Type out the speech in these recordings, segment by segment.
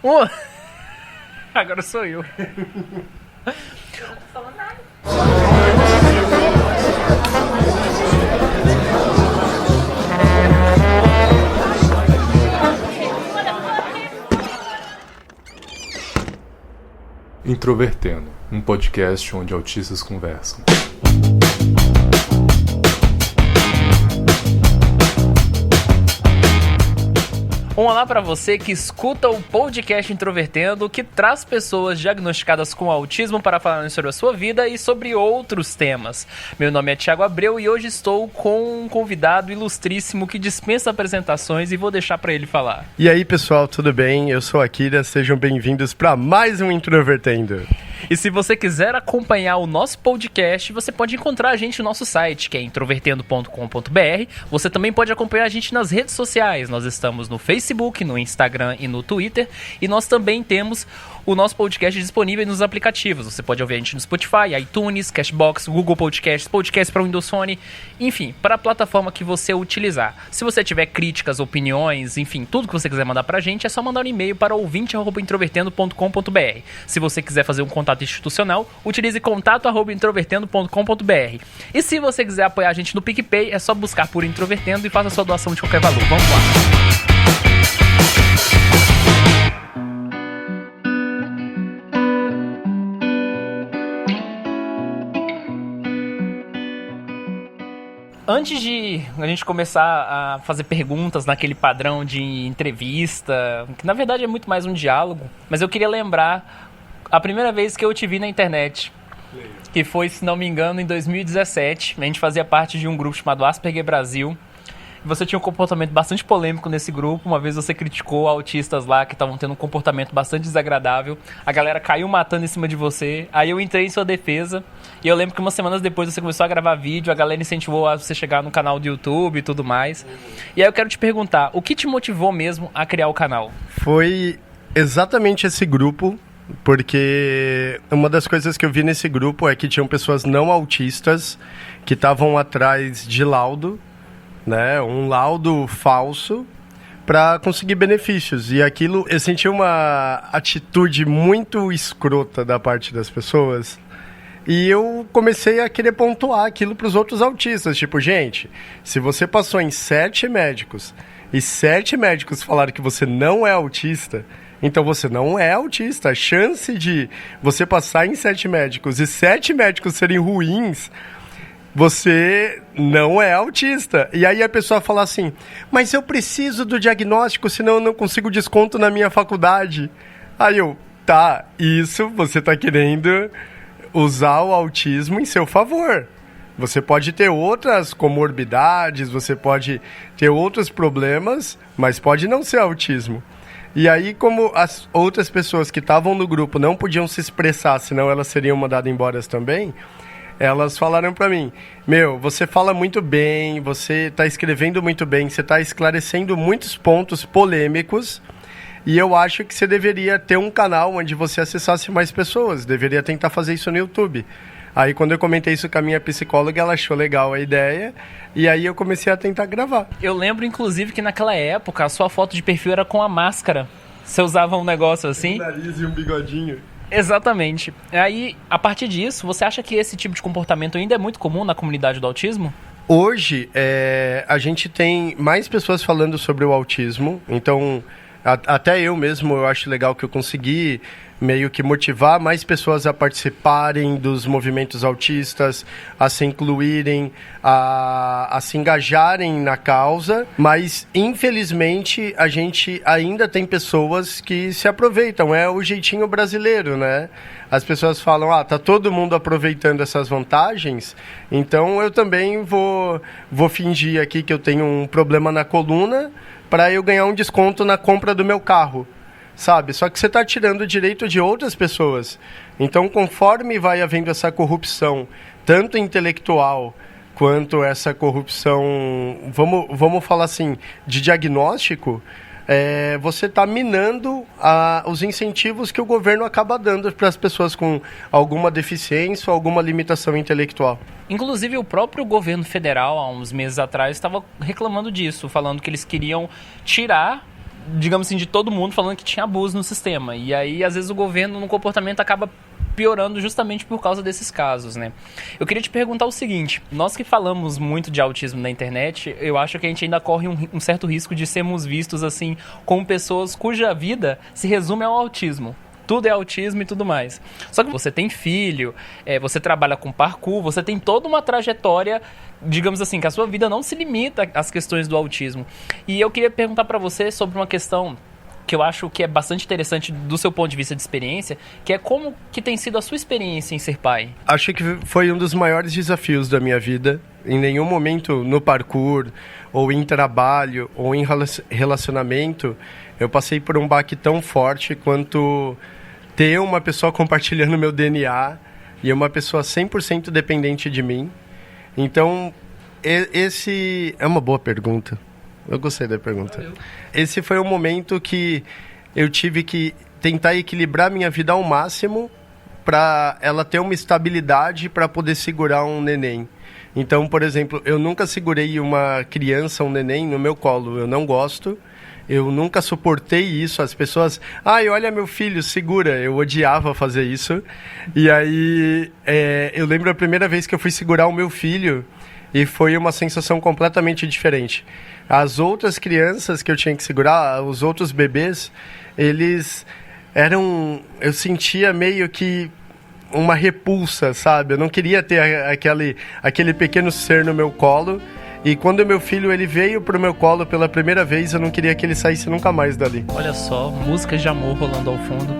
Oh. Agora sou eu. Eu não tô falando nada. Introvertendo, um podcast onde autistas conversam. Um olá para você que escuta o podcast Introvertendo, que traz pessoas diagnosticadas com autismo para falarem sobre a sua vida e sobre outros temas. Meu nome é Thiago Abreu e hoje estou com um convidado ilustríssimo que dispensa apresentações e vou deixar para ele falar. E aí pessoal, tudo bem? Eu sou a Akira, sejam bem-vindos para mais um Introvertendo. E se você quiser acompanhar o nosso podcast, você pode encontrar a gente no nosso site, que é introvertendo.com.br. Você também pode acompanhar a gente nas redes sociais. Nós estamos no Facebook, no Instagram e no Twitter. E nós também temos o nosso podcast disponível nos aplicativos. Você pode ouvir a gente no Spotify, iTunes, Cashbox, Google Podcasts, podcast para o Windows Phone, enfim, para a plataforma que você utilizar. Se você tiver críticas, opiniões, enfim, tudo que você quiser mandar para a gente, é só mandar um e-mail para ouvinte@introvertendo.com.br. Se você quiser fazer um contato institucional, utilize contato@introvertendo.com.br. E se você quiser apoiar a gente no PicPay, é só buscar por Introvertendo e faça sua doação de qualquer valor. Vamos lá! Antes de a gente começar a fazer perguntas naquele padrão de entrevista, que na verdade é muito mais um diálogo, mas eu queria lembrar a primeira vez que eu te vi na internet, que foi, se não me engano, em 2017. A gente fazia parte de um grupo chamado Asperger Brasil. Você tinha um comportamento bastante polêmico nesse grupo. Uma vez você criticou autistas lá que estavam tendo um comportamento bastante desagradável. A galera caiu matando em cima de você. Aí eu entrei em sua defesa. E eu lembro que umas semanas depois você começou a gravar vídeo. A galera incentivou a você chegar no canal do YouTube e tudo mais. E aí eu quero te perguntar, o que te motivou mesmo a criar o canal? Foi exatamente esse grupo, porque uma das coisas que eu vi nesse grupo é que tinham pessoas não autistas que estavam atrás de laudo, né, um laudo falso para conseguir benefícios. E aquilo, eu senti uma atitude muito escrota da parte das pessoas. E eu comecei a querer pontuar aquilo para os outros autistas. Tipo, gente, se você passou em 7 médicos e 7 médicos falaram que você não é autista, então você não é autista. A chance de você passar em 7 médicos e 7 médicos serem ruins, você não é autista. E aí a pessoa fala assim, mas eu preciso do diagnóstico, senão eu não consigo desconto na minha faculdade. Aí eu, tá, isso você tá querendo usar o autismo em seu favor. Você pode ter outras comorbidades, você pode ter outros problemas, mas pode não ser autismo. E aí, como as outras pessoas que estavam no grupo não podiam se expressar, senão elas seriam mandadas embora também, elas falaram pra mim, você fala muito bem, você tá escrevendo muito bem, você tá esclarecendo muitos pontos polêmicos, e eu acho que você deveria ter um canal onde você acessasse mais pessoas, deveria tentar fazer isso no YouTube. Aí quando eu comentei isso com a minha psicóloga, ela achou legal a ideia, e aí eu comecei a tentar gravar. Eu lembro, inclusive, que naquela época a sua foto de perfil era com a máscara. Você usava um negócio assim? Um nariz e um bigodinho. Exatamente. Aí, a partir disso, você acha que esse tipo de comportamento ainda é muito comum na comunidade do autismo? Hoje, a gente tem mais pessoas falando sobre o autismo, então até eu mesmo, eu acho legal que eu consegui meio que motivar mais pessoas a participarem dos movimentos autistas, a se incluírem, a se engajarem na causa, mas infelizmente a gente ainda tem pessoas que se aproveitam, é o jeitinho brasileiro, né? As pessoas falam, tá todo mundo aproveitando essas vantagens, então eu também vou fingir aqui que eu tenho um problema na coluna para eu ganhar um desconto na compra do meu carro. Sabe? Só que você está tirando o direito de outras pessoas. Então, conforme vai havendo essa corrupção, tanto intelectual quanto essa corrupção, vamos falar assim, de diagnóstico, você está minando os incentivos que o governo acaba dando para as pessoas com alguma deficiência ou alguma limitação intelectual. Inclusive, o próprio governo federal, há uns meses atrás, estava reclamando disso, falando que eles queriam tirar digamos assim, de todo mundo falando que tinha abuso no sistema. E aí, às vezes, o governo no comportamento acaba piorando justamente por causa desses casos, né? Eu queria te perguntar o seguinte: nós que falamos muito de autismo na internet, eu acho que a gente ainda corre um certo risco de sermos vistos assim como pessoas cuja vida se resume ao autismo. Tudo é autismo e tudo mais. Só que você tem filho, você trabalha com parkour, você tem toda uma trajetória, digamos assim, que a sua vida não se limita às questões do autismo. E eu queria perguntar para você sobre uma questão que eu acho que é bastante interessante do seu ponto de vista de experiência, que é como que tem sido a sua experiência em ser pai. Acho que foi um dos maiores desafios da minha vida. Em nenhum momento no parkour, ou em trabalho, ou em relacionamento, eu passei por um baque tão forte quanto ter uma pessoa compartilhando meu DNA e uma pessoa 100% dependente de mim. Então, esse é uma boa pergunta. Eu gostei da pergunta. Valeu. Esse foi um momento que eu tive que tentar equilibrar minha vida ao máximo para ela ter uma estabilidade para poder segurar um neném. Então, por exemplo, eu nunca segurei uma criança, um neném, no meu colo. Eu não gosto. Eu nunca suportei isso. As pessoas... olha meu filho, segura. Eu odiava fazer isso. E aí, eu lembro a primeira vez que eu fui segurar o meu filho e foi uma sensação completamente diferente. As outras crianças que eu tinha que segurar, os outros bebês, eles eram... Eu sentia meio que uma repulsa, sabe? Eu não queria ter aquele pequeno ser no meu colo. E quando meu filho ele veio pro meu colo pela primeira vez, eu não queria que ele saísse nunca mais dali. Olha só, músicas de amor rolando ao fundo.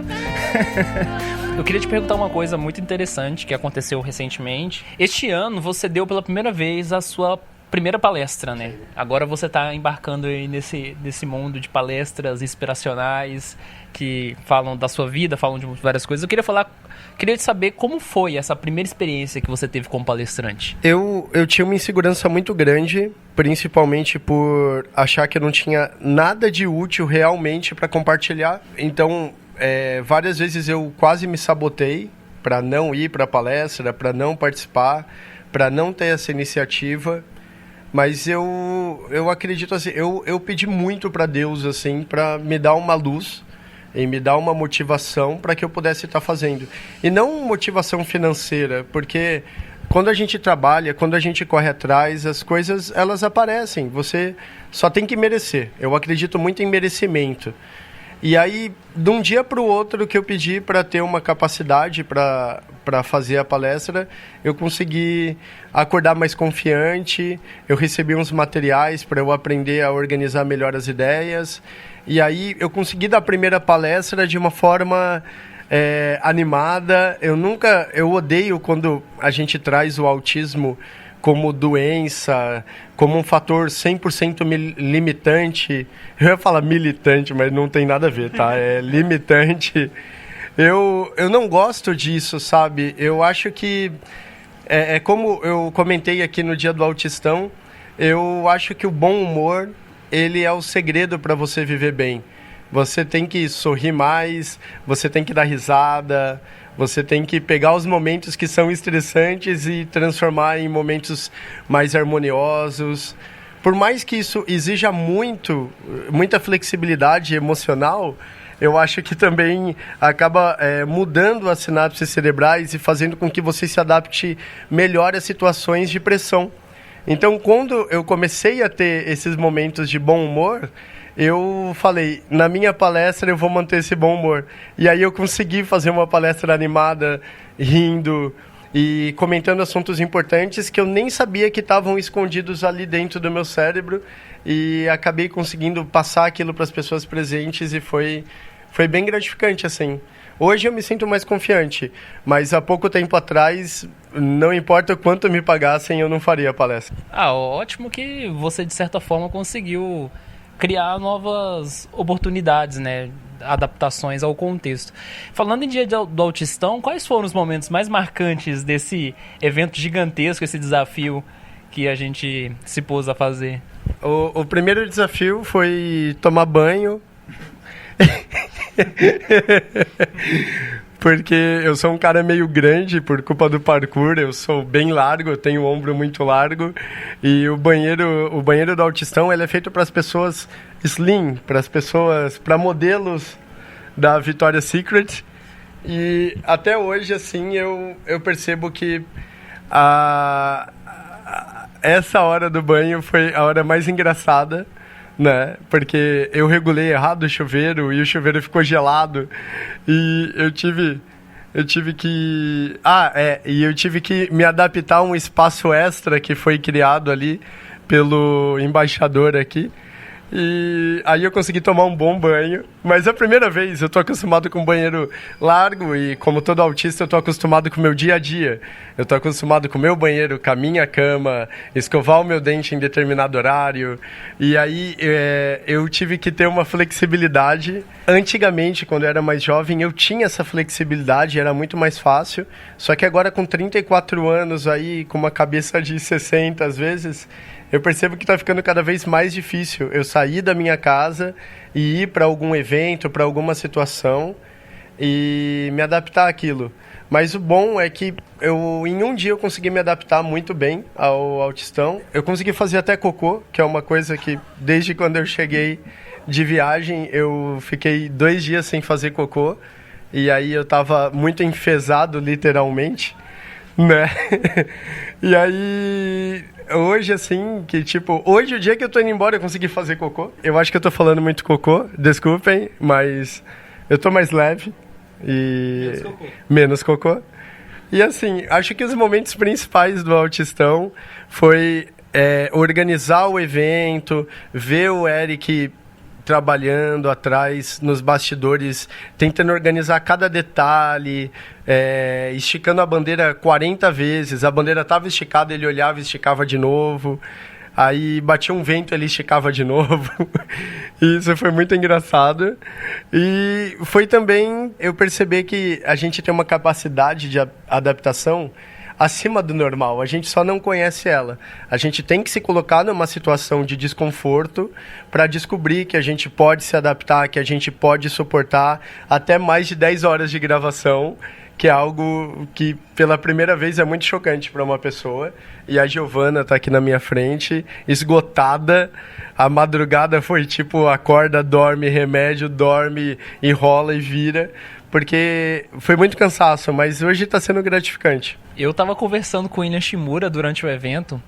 Eu queria te perguntar uma coisa muito interessante que aconteceu recentemente. Este ano você deu pela primeira vez a sua primeira palestra, né? Agora você está embarcando aí nesse mundo de palestras inspiracionais que falam da sua vida, falam de várias coisas. Eu queria saber como foi essa primeira experiência que você teve como palestrante. Eu tinha uma insegurança muito grande, principalmente por achar que eu não tinha nada de útil realmente para compartilhar. Então, várias vezes eu quase me sabotei para não ir para a palestra, para não participar, para não ter essa iniciativa. Mas eu acredito assim, eu pedi muito para Deus assim, para me dar uma luz e me dar uma motivação para que eu pudesse estar fazendo. E não motivação financeira, porque quando a gente trabalha, quando a gente corre atrás, as coisas elas aparecem. Você só tem que merecer. Eu acredito muito em merecimento. E aí, de um dia para o outro que eu pedi para ter uma capacidade para fazer a palestra, eu consegui acordar mais confiante, eu recebi uns materiais para eu aprender a organizar melhor as ideias, e aí eu consegui dar a primeira palestra de uma forma animada. Eu odeio quando a gente traz o autismo como doença, como um fator 100% limitante. Eu ia falar militante, mas não tem nada a ver, tá? É limitante. Eu não gosto disso, sabe? Eu acho que... como eu comentei aqui no Dia do Autistão, eu acho que o bom humor, ele é o segredo para você viver bem. Você tem que sorrir mais, você tem que dar risada, você tem que pegar os momentos que são estressantes e transformar em momentos mais harmoniosos. Por mais que isso exija muita flexibilidade emocional, eu acho que também acaba mudando as sinapses cerebrais e fazendo com que você se adapte melhor a situações de pressão. Então, quando eu comecei a ter esses momentos de bom humor, eu falei, na minha palestra eu vou manter esse bom humor. E aí eu consegui fazer uma palestra animada, rindo e comentando assuntos importantes que eu nem sabia que estavam escondidos ali dentro do meu cérebro. E acabei conseguindo passar aquilo para as pessoas presentes e foi bem gratificante, assim. Hoje eu me sinto mais confiante, mas há pouco tempo atrás, não importa quanto me pagassem, eu não faria a palestra. Ótimo que você, de certa forma, conseguiu criar novas oportunidades, né? Adaptações ao contexto. Falando em Dia do Autistão, quais foram os momentos mais marcantes desse evento gigantesco, esse desafio que a gente se pôs a fazer? O primeiro desafio foi tomar banho. porque eu sou um cara meio grande por culpa do parkour, eu sou bem largo, eu tenho o ombro muito largo, e o banheiro do Autistão, ele é feito para as pessoas slim, para modelos da Victoria's Secret, e até hoje, assim, eu percebo que essa hora do banho foi a hora mais engraçada, né? Porque eu regulei errado o chuveiro e o chuveiro ficou gelado e eu tive que eu tive que me adaptar a um espaço extra que foi criado ali pelo embaixador aqui. E aí eu consegui tomar um bom banho, mas a primeira vez eu tô acostumado com um banheiro largo e como todo autista eu tô acostumado com o meu dia a dia. Eu tô acostumado com o meu banheiro, com a minha cama, escovar o meu dente em determinado horário. E aí eu tive que ter uma flexibilidade. Antigamente, quando eu era mais jovem, eu tinha essa flexibilidade, era muito mais fácil. Só que agora com 34 anos aí, com uma cabeça de 60 às vezes, eu percebo que está ficando cada vez mais difícil eu sair da minha casa e ir para algum evento, para alguma situação e me adaptar àquilo. Mas o bom é que em um dia eu consegui me adaptar muito bem ao Autistão. Eu consegui fazer até cocô, que é uma coisa que desde quando eu cheguei de viagem eu fiquei 2 dias sem fazer cocô. E aí eu estava muito enfesado, literalmente, né? E aí... Hoje, assim, hoje o dia que eu tô indo embora eu consegui fazer cocô. Eu acho que eu tô falando muito cocô, desculpem, mas eu tô mais leve e... Menos cocô. E assim, acho que os momentos principais do Autistão foi organizar o evento, ver o Eric trabalhando atrás, nos bastidores, tentando organizar cada detalhe, esticando a bandeira 40 vezes. A bandeira estava esticada, ele olhava e esticava de novo. Aí batia um vento, ele esticava de novo. Isso foi muito engraçado. E foi também eu perceber que a gente tem uma capacidade de adaptação acima do normal, a gente só não conhece ela. A gente tem que se colocar numa situação de desconforto para descobrir que a gente pode se adaptar, que a gente pode suportar até mais de 10 horas de gravação, que é algo que pela primeira vez é muito chocante para uma pessoa. E a Giovana está aqui na minha frente, esgotada. A madrugada foi tipo, acorda, dorme, remédio, dorme, enrola e vira. Porque foi muito cansaço, mas hoje está sendo gratificante. Eu estava conversando com o William Shimura durante o evento,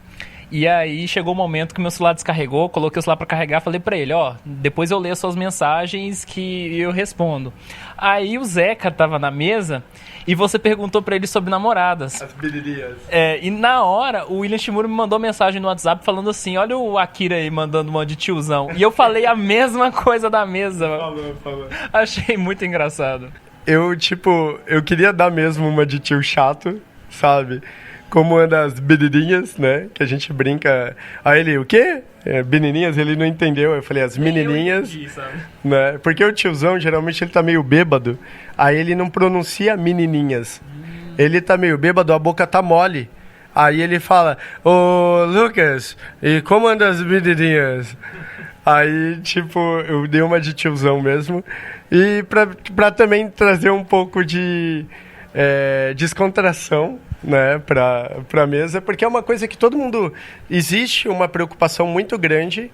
e aí chegou o momento que meu celular descarregou, coloquei o celular para carregar, falei para ele, depois eu leio as suas mensagens que eu respondo. Aí o Zeca estava na mesa e você perguntou para ele sobre namoradas. As bilirias. E na hora, o William Shimura me mandou mensagem no WhatsApp falando assim, olha o Akira aí mandando uma de tiozão. E eu falei a mesma coisa da mesa. Falou. Achei muito engraçado. Eu queria dar mesmo uma de tio chato, sabe? Como uma das menininhas, né? Que a gente brinca. Aí ele, o quê? Menininhas, ele não entendeu. Eu falei, as menininhas, né? Porque o tiozão, geralmente, ele tá meio bêbado. Aí ele não pronuncia menininhas. Ele tá meio bêbado, a boca tá mole. Aí ele fala, ô Lucas, e como anda as menininhas? Aí, eu dei uma de tiozão mesmo. E pra também trazer um pouco de descontração, né, pra mesa, porque é uma coisa que todo mundo... Existe uma preocupação muito grande,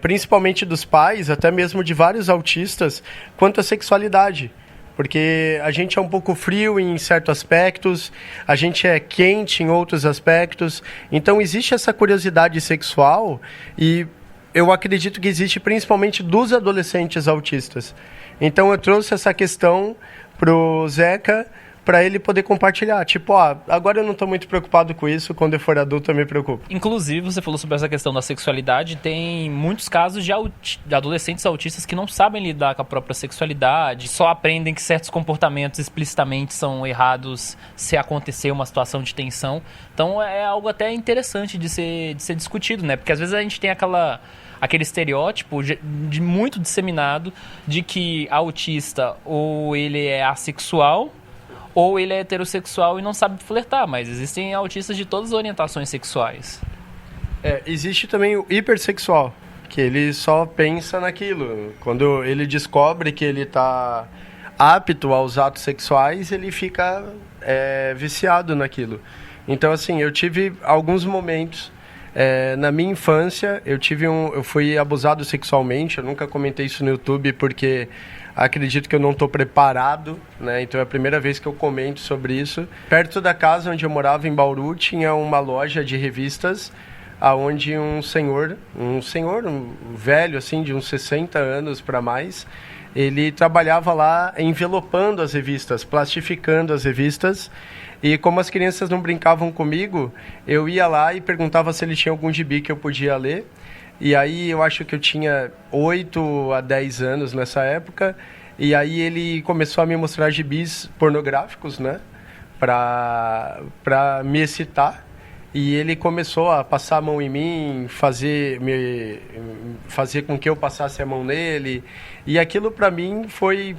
principalmente dos pais, até mesmo de vários autistas, quanto à sexualidade. Porque a gente é um pouco frio em certos aspectos, a gente é quente em outros aspectos. Então, existe essa curiosidade sexual e... eu acredito que existe principalmente dos adolescentes autistas. Então eu trouxe essa questão pro Zeca para ele poder compartilhar. Agora eu não estou muito preocupado com isso, quando eu for adulto eu me preocupo. Inclusive, você falou sobre essa questão da sexualidade, tem muitos casos de adolescentes autistas que não sabem lidar com a própria sexualidade, só aprendem que certos comportamentos explicitamente são errados se acontecer uma situação de tensão. Então é algo até interessante de ser discutido, né? Porque às vezes a gente tem aquele estereótipo muito disseminado de que autista ou ele é assexual ou ele é heterossexual e não sabe flertar, mas existem autistas de todas as orientações sexuais. Existe também o hipersexual, que ele só pensa naquilo. Quando ele descobre que ele está apto aos atos sexuais, ele fica viciado naquilo. Então, assim, eu tive alguns momentos. Na minha infância, eu fui abusado sexualmente. Eu nunca comentei isso no YouTube porque acredito que eu não estou preparado, né? Então é a primeira vez que eu comento sobre isso. Perto da casa onde eu morava, em Bauru, tinha uma loja de revistas aonde um senhor velho, assim, de uns 60 anos para mais, ele trabalhava lá envelopando as revistas, plastificando as revistas. E como as crianças não brincavam comigo, eu ia lá e perguntava se ele tinha algum gibi que eu podia ler. E aí eu acho que eu tinha 8 a 10 anos nessa época. E aí ele começou a me mostrar gibis pornográficos, né? Pra me excitar. E ele começou a passar a mão em mim, fazer com que eu passasse a mão nele. E aquilo pra mim foi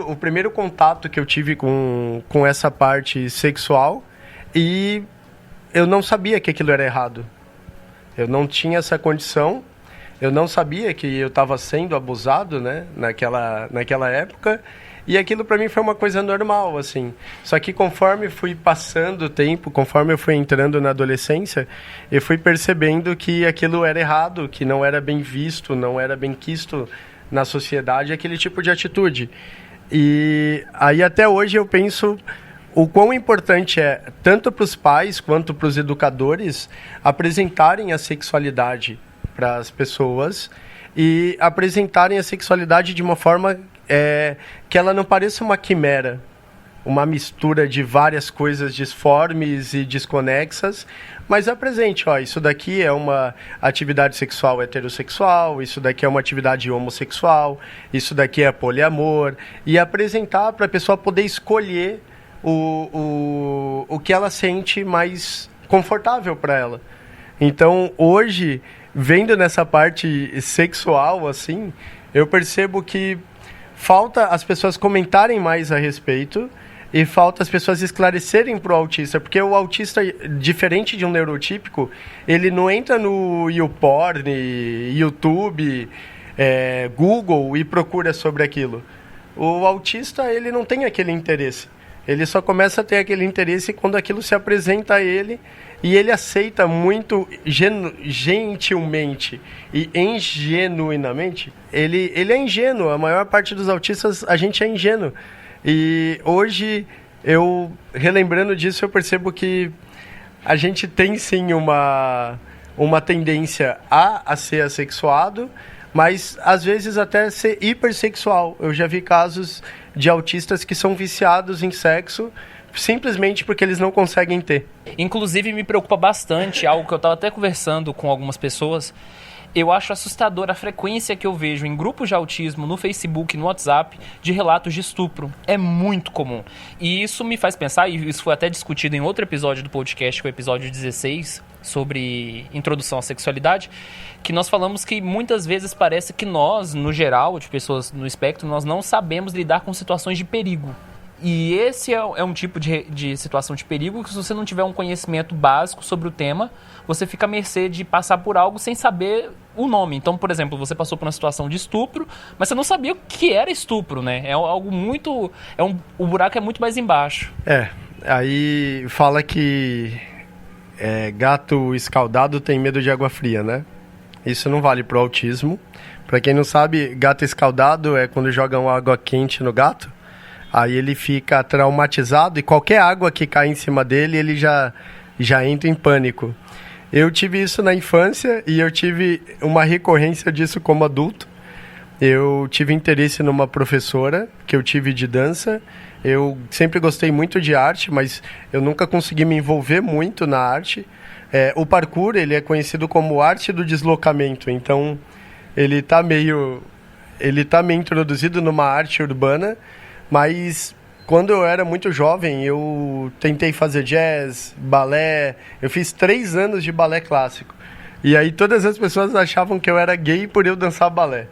o primeiro contato que eu tive com essa parte sexual. E eu não sabia que aquilo era errado. Eu não tinha essa condição, eu não sabia que eu estava sendo abusado, né, naquela época, e aquilo para mim foi uma coisa normal, assim. Só que conforme fui passando o tempo, conforme eu fui entrando na adolescência, eu fui percebendo que aquilo era errado, que não era bem visto, não era bem quisto na sociedade, aquele tipo de atitude. E aí até hoje eu penso o quão importante é, tanto para os pais quanto para os educadores, apresentarem a sexualidade para as pessoas e apresentarem a sexualidade de uma forma que ela não pareça uma quimera, uma mistura de várias coisas disformes e desconexas, mas apresente, isso daqui é uma atividade sexual heterossexual, isso daqui é uma atividade homossexual, isso daqui é poliamor, e apresentar para a pessoa poder escolher o que ela sente mais confortável para ela. Então, hoje, vendo nessa parte sexual, assim, eu percebo que falta as pessoas comentarem mais a respeito e falta as pessoas esclarecerem para o autista, porque o autista, diferente de um neurotípico, ele não entra no YouPorn, YouTube, Google e procura sobre aquilo. O autista, ele não tem aquele interesse. Ele só começa a ter aquele interesse quando aquilo se apresenta a ele e ele aceita muito gentilmente e ingenuinamente. Ele é ingênuo, a maior parte dos autistas, a gente é ingênuo. E hoje, relembrando disso, eu percebo que a gente tem sim uma tendência a ser assexuado, mas às vezes até ser hipersexual. Eu já vi casos de autistas que são viciados em sexo simplesmente porque eles não conseguem ter. Inclusive me preocupa bastante, algo que eu estava até conversando com algumas pessoas. Eu acho assustadora a frequência que eu vejo em grupos de autismo, no Facebook, no WhatsApp, de relatos de estupro. É muito comum. E isso me faz pensar, e isso foi até discutido em outro episódio do podcast, que é o episódio 16, sobre introdução à sexualidade, que nós falamos que muitas vezes parece que nós, no geral, de pessoas no espectro, nós não sabemos lidar com situações de perigo. E esse é um tipo de situação de perigo que, se você não tiver um conhecimento básico sobre o tema, você fica à mercê de passar por algo sem saber o nome. Então, por exemplo, você passou por uma situação de estupro, mas você não sabia o que era estupro, né? É algo muito... o buraco é muito mais embaixo. Aí fala que gato escaldado tem medo de água fria, né? Isso não vale pro autismo. Pra quem não sabe, gato escaldado é quando jogam água quente no gato. Aí ele fica traumatizado e qualquer água que cai em cima dele, ele já entra em pânico. Eu tive isso na infância e eu tive uma recorrência disso como adulto. Eu tive interesse numa professora que eu tive de dança. Eu sempre gostei muito de arte, mas eu nunca consegui me envolver muito na arte. O parkour, ele é conhecido como arte do deslocamento. Então, ele está meio introduzido numa arte urbana. Mas quando eu era muito jovem, eu tentei fazer jazz, balé. Eu fiz 3 anos de balé clássico. E aí todas as pessoas achavam que eu era gay por eu dançar balé.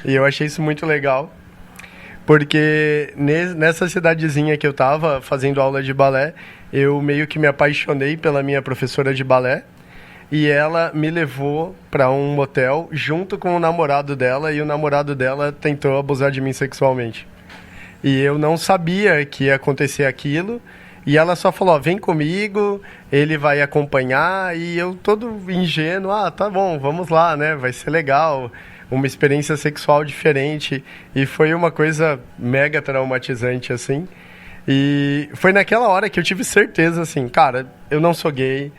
E eu achei isso muito legal. Porque nessa cidadezinha que eu estava fazendo aula de balé, eu meio que me apaixonei pela minha professora de balé. E ela me levou para um motel junto com o namorado dela. E o namorado dela tentou abusar de mim sexualmente. E eu não sabia que ia acontecer aquilo. E ela só falou, ó, vem comigo, ele vai acompanhar. E eu todo ingênuo, tá bom, vamos lá, né? Vai ser legal. Uma experiência sexual diferente. E foi uma coisa mega traumatizante, assim. E foi naquela hora que eu tive certeza, assim, cara, eu não sou gay,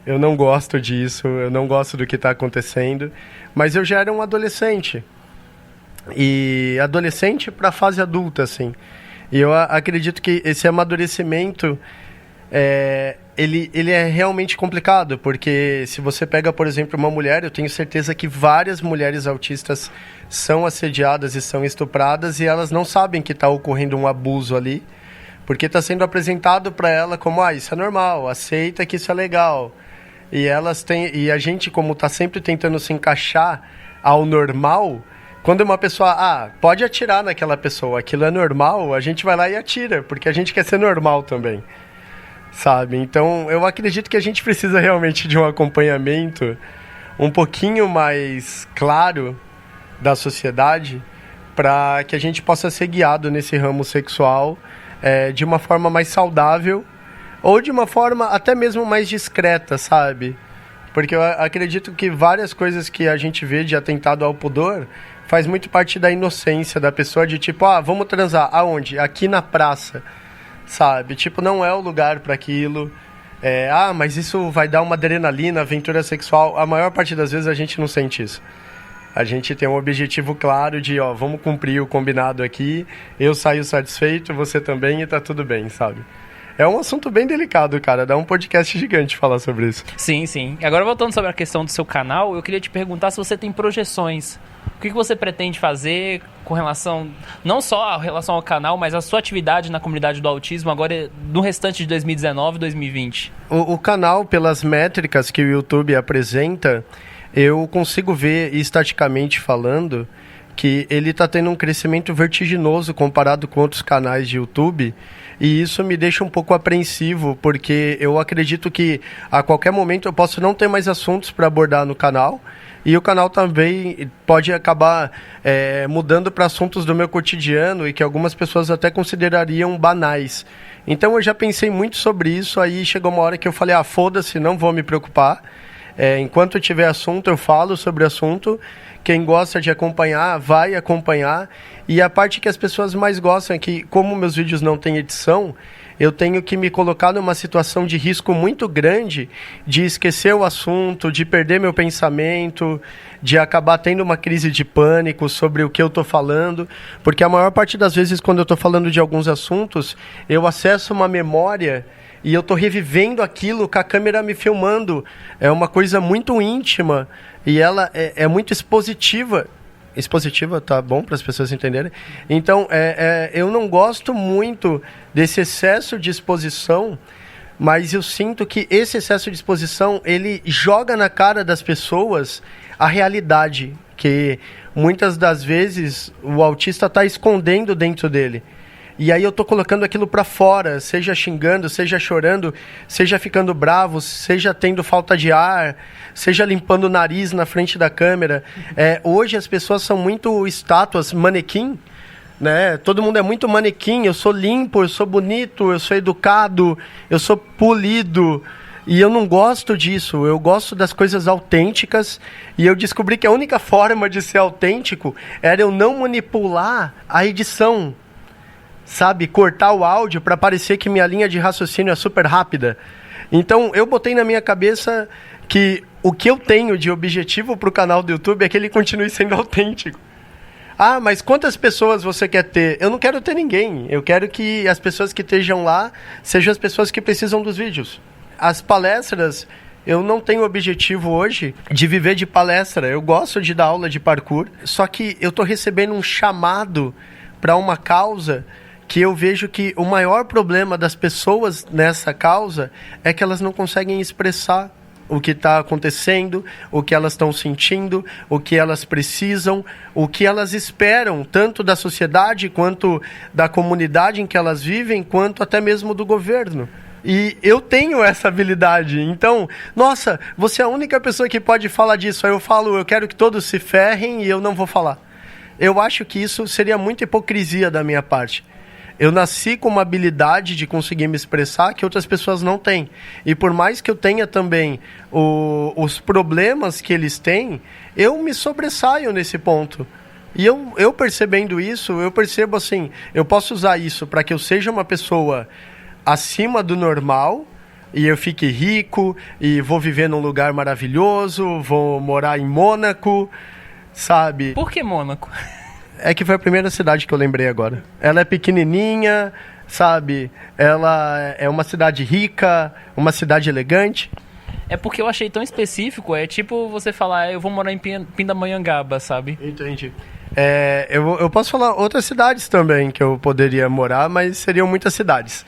eu não gosto disso, eu não gosto do que está acontecendo. Mas eu já era um adolescente. E adolescente para a fase adulta, assim. E eu acredito que esse amadurecimento, ele é realmente complicado, porque se você pega, por exemplo, uma mulher, eu tenho certeza que várias mulheres autistas são assediadas e são estupradas e elas não sabem que está ocorrendo um abuso ali, porque está sendo apresentado para ela como, isso é normal, aceita que isso é legal. E a gente, como está sempre tentando se encaixar ao normal, quando uma pessoa, pode atirar naquela pessoa, aquilo é normal, a gente vai lá e atira, porque a gente quer ser normal também, sabe? Então, eu acredito que a gente precisa realmente de um acompanhamento um pouquinho mais claro da sociedade para que a gente possa ser guiado nesse ramo sexual de uma forma mais saudável ou de uma forma até mesmo mais discreta, sabe? Porque eu acredito que várias coisas que a gente vê de atentado ao pudor faz muito parte da inocência da pessoa, de tipo, vamos transar. Aonde? Aqui na praça, sabe? Tipo, não é o lugar para aquilo. Mas isso vai dar uma adrenalina, aventura sexual. A maior parte das vezes a gente não sente isso. A gente tem um objetivo claro de, vamos cumprir o combinado aqui, eu saio satisfeito, você também, e tá tudo bem, sabe? É um assunto bem delicado, cara. Dá um podcast gigante falar sobre isso. Sim, sim. Agora, voltando sobre a questão do seu canal, eu queria te perguntar se você tem projeções. O que você pretende fazer com relação, não só em relação ao canal, mas a sua atividade na comunidade do autismo agora no restante de 2019 e 2020? O canal, pelas métricas que o YouTube apresenta, eu consigo ver, estaticamente falando, que ele está tendo um crescimento vertiginoso comparado com outros canais de YouTube. E isso me deixa um pouco apreensivo, porque eu acredito que a qualquer momento eu posso não ter mais assuntos para abordar no canal. E o canal também pode acabar mudando para assuntos do meu cotidiano e que algumas pessoas até considerariam banais. Então eu já pensei muito sobre isso, aí chegou uma hora que eu falei, foda-se, não vou me preocupar. Enquanto tiver assunto, eu falo sobre o assunto. Quem gosta de acompanhar, vai acompanhar. E a parte que as pessoas mais gostam é que, como meus vídeos não têm edição, eu tenho que me colocar numa situação de risco muito grande de esquecer o assunto, de perder meu pensamento, de acabar tendo uma crise de pânico sobre o que eu estou falando. Porque a maior parte das vezes, quando eu estou falando de alguns assuntos, eu acesso uma memória e eu estou revivendo aquilo com a câmera me filmando. É uma coisa muito íntima e ela é muito expositiva. Expositiva, tá bom para as pessoas entenderem. Então, eu não gosto muito desse excesso de exposição, mas eu sinto que esse excesso de exposição, ele joga na cara das pessoas a realidade, que muitas das vezes o autista está escondendo dentro dele. E aí eu tô colocando aquilo para fora, seja xingando, seja chorando, seja ficando bravo, seja tendo falta de ar, seja limpando o nariz na frente da câmera. Hoje as pessoas são muito estátuas, manequim, né? Todo mundo é muito manequim, eu sou limpo, eu sou bonito, eu sou educado, eu sou polido. E eu não gosto disso, eu gosto das coisas autênticas. E eu descobri que a única forma de ser autêntico era eu não manipular a edição. Sabe, cortar o áudio para parecer que minha linha de raciocínio é super rápida. Então, eu botei na minha cabeça que o que eu tenho de objetivo para o canal do YouTube é que ele continue sendo autêntico. Mas quantas pessoas você quer ter? Eu não quero ter ninguém. Eu quero que as pessoas que estejam lá sejam as pessoas que precisam dos vídeos. As palestras, eu não tenho objetivo hoje de viver de palestra. Eu gosto de dar aula de parkour, só que eu estou recebendo um chamado para uma causa que eu vejo que o maior problema das pessoas nessa causa é que elas não conseguem expressar o que está acontecendo, o que elas estão sentindo, o que elas precisam, o que elas esperam, tanto da sociedade, quanto da comunidade em que elas vivem, quanto até mesmo do governo. E eu tenho essa habilidade. Então, nossa, você é a única pessoa que pode falar disso. Aí eu falo, eu quero que todos se ferrem e eu não vou falar. Eu acho que isso seria muita hipocrisia da minha parte. Eu nasci com uma habilidade de conseguir me expressar que outras pessoas não têm. E por mais que eu tenha também os problemas que eles têm, eu me sobressaio nesse ponto. E eu percebendo isso, eu percebo assim, eu posso usar isso para que eu seja uma pessoa acima do normal, e eu fique rico, e vou viver num lugar maravilhoso, vou morar em Mônaco, sabe? Por que Mônaco? É que foi a primeira cidade que eu lembrei agora. Ela é pequenininha, sabe? Ela é uma cidade rica, uma cidade elegante. É porque eu achei tão específico, é tipo você falar, eu vou morar em Pindamonhangaba, sabe? Entendi. Eu posso falar outras cidades também que eu poderia morar, mas seriam muitas cidades.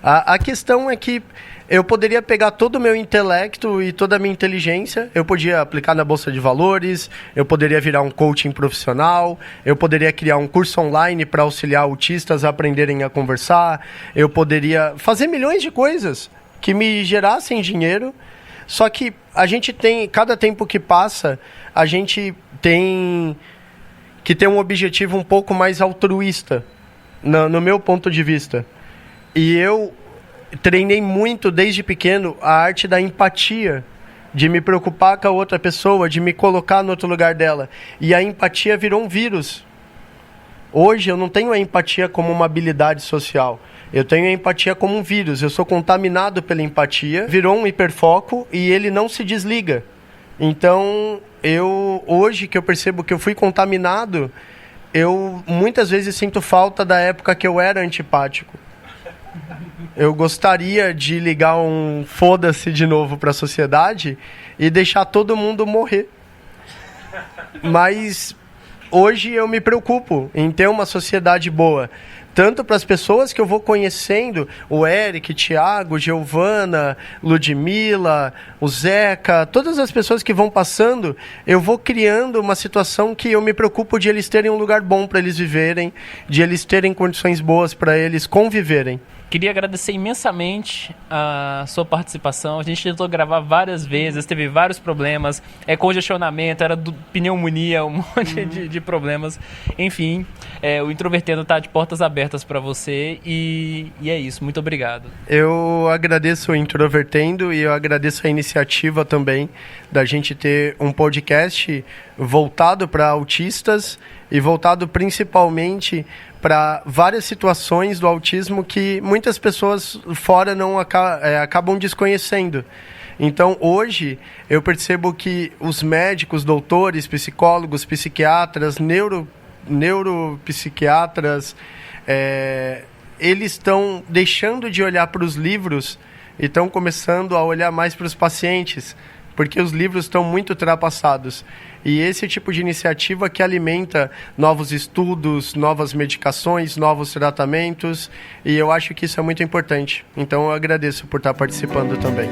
A questão é que eu poderia pegar todo o meu intelecto e toda a minha inteligência, eu podia aplicar na Bolsa de Valores, eu poderia virar um coaching profissional, eu poderia criar um curso online para auxiliar autistas a aprenderem a conversar, eu poderia fazer milhões de coisas que me gerassem dinheiro, só que a gente tem, cada tempo que passa, a gente tem que ter um objetivo um pouco mais altruísta, no meu ponto de vista. E eu treinei muito desde pequeno a arte da empatia, de me preocupar com a outra pessoa, de me colocar no outro lugar dela. E a empatia virou um vírus. Hoje eu não tenho a empatia como uma habilidade social. Eu tenho a empatia como um vírus. Eu sou contaminado pela empatia, virou um hiperfoco e ele não se desliga. Então, hoje que eu percebo que eu fui contaminado, eu muitas vezes sinto falta da época que eu era antipático. Eu gostaria de ligar um foda-se de novo para a sociedade e deixar todo mundo morrer. Mas hoje eu me preocupo em ter uma sociedade boa. Tanto para as pessoas que eu vou conhecendo, o Eric, Thiago, Giovana, Ludmila, o Zeca, todas as pessoas que vão passando, eu vou criando uma situação que eu me preocupo de eles terem um lugar bom para eles viverem, de eles terem condições boas para eles conviverem. Queria agradecer imensamente a sua participação. A gente tentou gravar várias vezes, teve vários problemas, congestionamento, era pneumonia, um monte de problemas. Enfim, o Introvertendo está de portas abertas para você e é isso. Muito obrigado. Eu agradeço o Introvertendo e eu agradeço a iniciativa também da gente ter um podcast voltado para autistas e voltado principalmente para várias situações do autismo que muitas pessoas fora não acabam desconhecendo. Então, hoje, eu percebo que os médicos, doutores, psicólogos, psiquiatras, neuropsiquiatras, eles estão deixando de olhar para os livros e estão começando a olhar mais para os pacientes, porque os livros estão muito ultrapassados. E esse tipo de iniciativa que alimenta novos estudos, novas medicações, novos tratamentos, e eu acho que isso é muito importante. Então eu agradeço por estar participando também.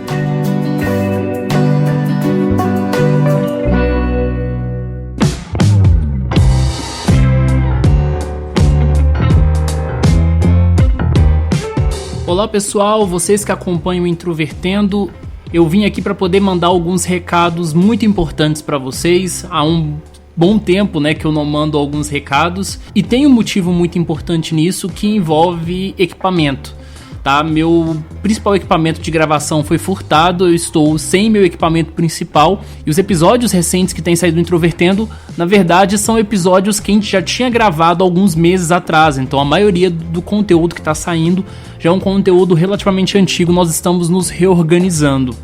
Olá pessoal, vocês que acompanham o Introvertendo, eu vim aqui para poder mandar alguns recados muito importantes para vocês. Há um bom tempo, né, que eu não mando alguns recados e tem um motivo muito importante nisso que envolve equipamento. Tá? Meu principal equipamento de gravação foi furtado, eu estou sem meu equipamento principal e os episódios recentes que têm saído do Introvertendo, na verdade, são episódios que a gente já tinha gravado alguns meses atrás, então a maioria do conteúdo que está saindo já é um conteúdo relativamente antigo, nós estamos nos reorganizando.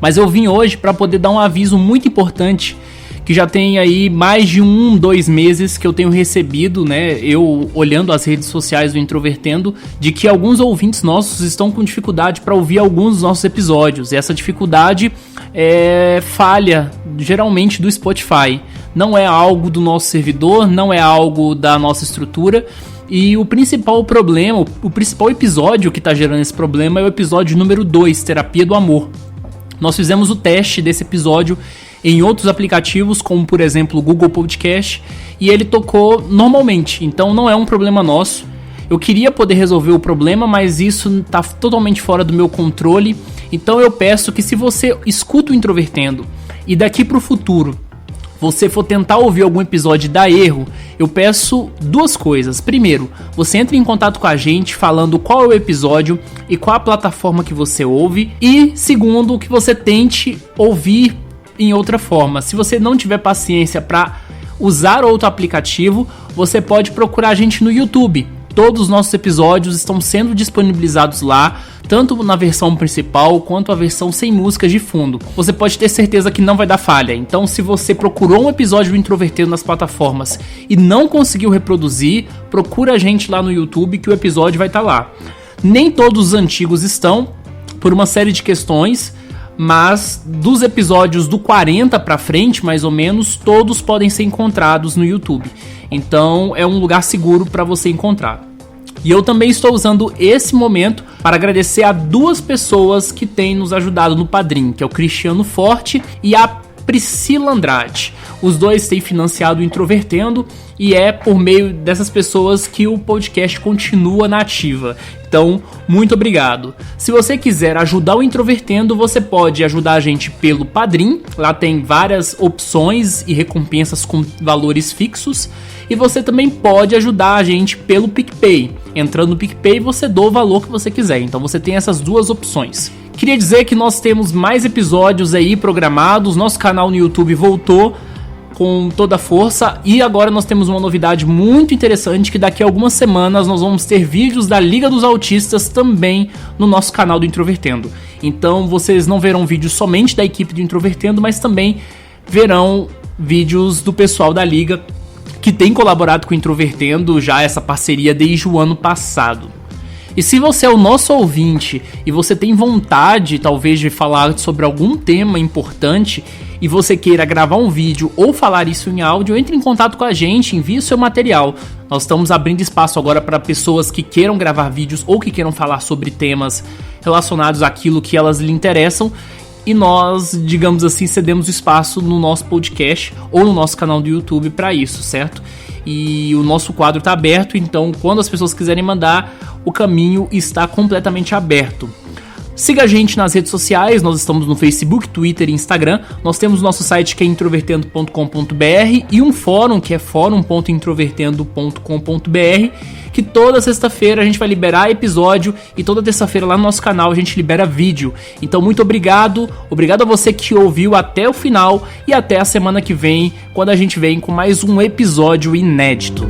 Mas eu vim hoje para poder dar um aviso muito importante que já tem aí mais de 2 meses que eu tenho recebido, né, eu olhando as redes sociais do Introvertendo, de que alguns ouvintes nossos estão com dificuldade para ouvir alguns dos nossos episódios. E essa dificuldade é falha, geralmente, do Spotify. Não é algo do nosso servidor, não é algo da nossa estrutura. E o principal problema, o principal episódio que está gerando esse problema é o episódio número 2, Terapia do Amor. Nós fizemos o teste desse episódio em outros aplicativos, como por exemplo o Google Podcast, e ele tocou normalmente, então não é um problema nosso. Eu queria poder resolver o problema, mas isso está totalmente fora do meu controle, então eu peço que se você escuta o Introvertendo e daqui para o futuro você for tentar ouvir algum episódio e dar erro, eu peço duas coisas. Primeiro, você entre em contato com a gente falando qual é o episódio e qual a plataforma que você ouve. E segundo, que você tente ouvir em outra forma. Se você não tiver paciência para usar outro aplicativo, você pode procurar a gente no YouTube. Todos os nossos episódios estão sendo disponibilizados lá, tanto na versão principal quanto a versão sem músicas de fundo. Você pode ter certeza que não vai dar falha. Então, se você procurou um episódio do Introvertendo nas plataformas e não conseguiu reproduzir, procura a gente lá no YouTube que o episódio vai estar lá. Nem todos os antigos estão, por uma série de questões, mas dos episódios do 40 pra frente, mais ou menos, todos podem ser encontrados no YouTube. Então é um lugar seguro para você encontrar. E eu também estou usando esse momento para agradecer a duas pessoas que têm nos ajudado no Padrim, que é o Cristiano Forte e a Priscila Andrade. Os dois têm financiado o Introvertendo e é por meio dessas pessoas que o podcast continua na ativa. Então, muito obrigado. Se você quiser ajudar o Introvertendo, você pode ajudar a gente pelo Padrim. Lá tem várias opções e recompensas com valores fixos. E você também pode ajudar a gente pelo PicPay. Entrando no PicPay, você doa o valor que você quiser. Então você tem essas duas opções. Queria dizer que nós temos mais episódios aí programados. Nosso canal no YouTube voltou com toda a força. E agora nós temos uma novidade muito interessante, que daqui a algumas semanas nós vamos ter vídeos da Liga dos Autistas também no nosso canal do Introvertendo. Então vocês não verão vídeos somente da equipe do Introvertendo, mas também verão vídeos do pessoal da Liga que tem colaborado com o Introvertendo já essa parceria desde o ano passado. E se você é o nosso ouvinte e você tem vontade talvez de falar sobre algum tema importante e você queira gravar um vídeo ou falar isso em áudio, entre em contato com a gente, envie o seu material. Nós estamos abrindo espaço agora para pessoas que queiram gravar vídeos ou que queiram falar sobre temas relacionados àquilo que elas lhe interessam. E nós, digamos assim, cedemos espaço no nosso podcast ou no nosso canal do YouTube para isso, certo? E o nosso quadro está aberto, então quando as pessoas quiserem mandar, o caminho está completamente aberto. Siga a gente nas redes sociais, nós estamos no Facebook, Twitter e Instagram. Nós temos o nosso site que é introvertendo.com.br e um fórum que é fórum.introvertendo.com.br, que toda sexta-feira a gente vai liberar episódio e toda terça-feira lá no nosso canal a gente libera vídeo. Então muito obrigado a você que ouviu até o final e até a semana que vem, quando a gente vem com mais um episódio inédito.